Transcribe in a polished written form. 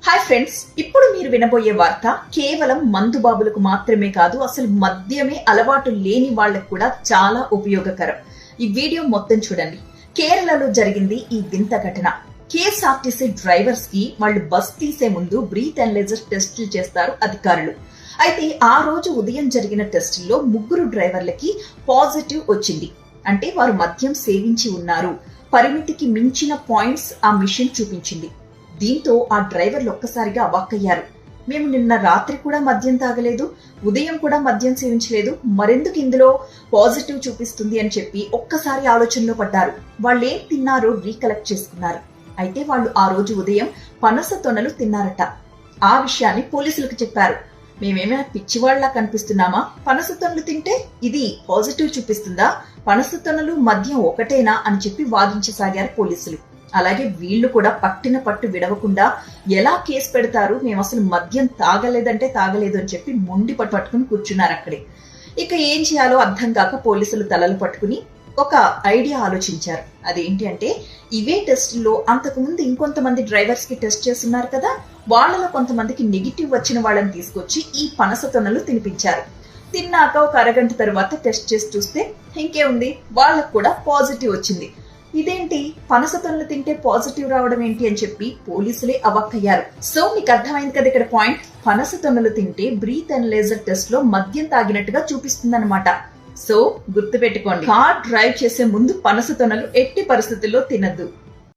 Hi friends, ఇప్పుడు మీరు వినబోయే వార్త కేవలం మందుబాబులకు మాత్రమే కాదు, అసలు మద్యమే అలవాటు లేని వాళ్ళకు కూడా చాలా ఉపయోగకరం. ఈ వీడియో మొత్తం చూడండి. కేరళలో జరిగింది ఈ వింత ఘటన. కేఎస్ఆర్టీసీ డ్రైవర్స్ కి వాళ్ళు బస్ తీసే ముందు బ్రీత్ అనలైజర్ టెస్టులు చేస్తారు అధికారులు. అయితే ఆ రోజు ఉదయం జరిగిన టెస్టుల్లో 3 డ్రైవర్లకి పాజిటివ్ వచ్చింది. అంటే వారు మద్యం సేవించి ఉన్నారు. పరిమితికి మించిన పాయింట్స్ ఆ మిషన్ చూపించింది. దీంతో ఆ డ్రైవర్లు ఒక్కసారిగా అవాక్కయ్యారు. మేము నిన్న రాత్రి కూడా మద్యం తాగలేదు, ఉదయం కూడా మద్యం సేవించలేదు, మరెందుకు ఇందులో పాజిటివ్ చూపిస్తుంది అని చెప్పి ఒక్కసారి ఆలోచనలో పడ్డారు. వాళ్ళేం తిన్నారో రీకలెక్ట్ చేసుకున్నారు. అయితే వాళ్ళు ఆ రోజు ఉదయం పనస తొనలు తిన్నారట. ఆ విషయాన్ని పోలీసులకు చెప్పారు. మేమేమైనా పిచ్చివాళ్లా కనిపిస్తున్నామా? పనస తొనలు తింటే ఇది పాజిటివ్ చూపిస్తుందా? పనస తొనలు మద్యం ఒకటేనా అని చెప్పి వాదించసాగారు పోలీసులు. అలాగే వీళ్లు కూడా పట్టిన పట్టు విడవకుండా ఎలా కేసు పెడతారు, మేము అసలు మద్యం తాగలేదంటే తాగలేదు అని చెప్పి మొండి పట్టుకుని కూర్చున్నారు అక్కడే. ఇక ఏం చేయాలో అర్థం కాక పోలీసులు తలలు పట్టుకుని ఒక ఐడియా ఆలోచించారు. అదేంటి అంటే, ఇవే టెస్టుల్లో అంతకుముందు ఇంకొంతమంది డ్రైవర్స్ కి టెస్ట్ చేస్తున్నారు కదా, వాళ్ళలో కొంతమందికి నెగిటివ్ వచ్చిన వాళ్ళని తీసుకొచ్చి ఈ పనస తొనలు తినిపించారు. తిన్నాక ఒక అరగంట తర్వాత టెస్ట్ చేసి చూస్తే ఇంకేముంది, వాళ్ళకు కూడా పాజిటివ్ వచ్చింది. ఇదేంటి, పనస తొనలు తింటే పాజిటివ్ రావడం ఏంటి అని చెప్పి పోలీసులే అవాక్కయ్యారు. సో మీకు అర్థమైంది కదా ఇక్కడ పాయింట్. పనస తొనలు తింటే బ్రీత్ అనలైజర్ టెస్ట్ లో మద్యం తాగినట్టుగా చూపిస్తుందన్నమాట. సో గుర్తుపెట్టుకోండి, కార్ డ్రైవ్ చేసే ముందు పనస తొనలు ఎట్టి పరిస్థితుల్లో తినద్దు.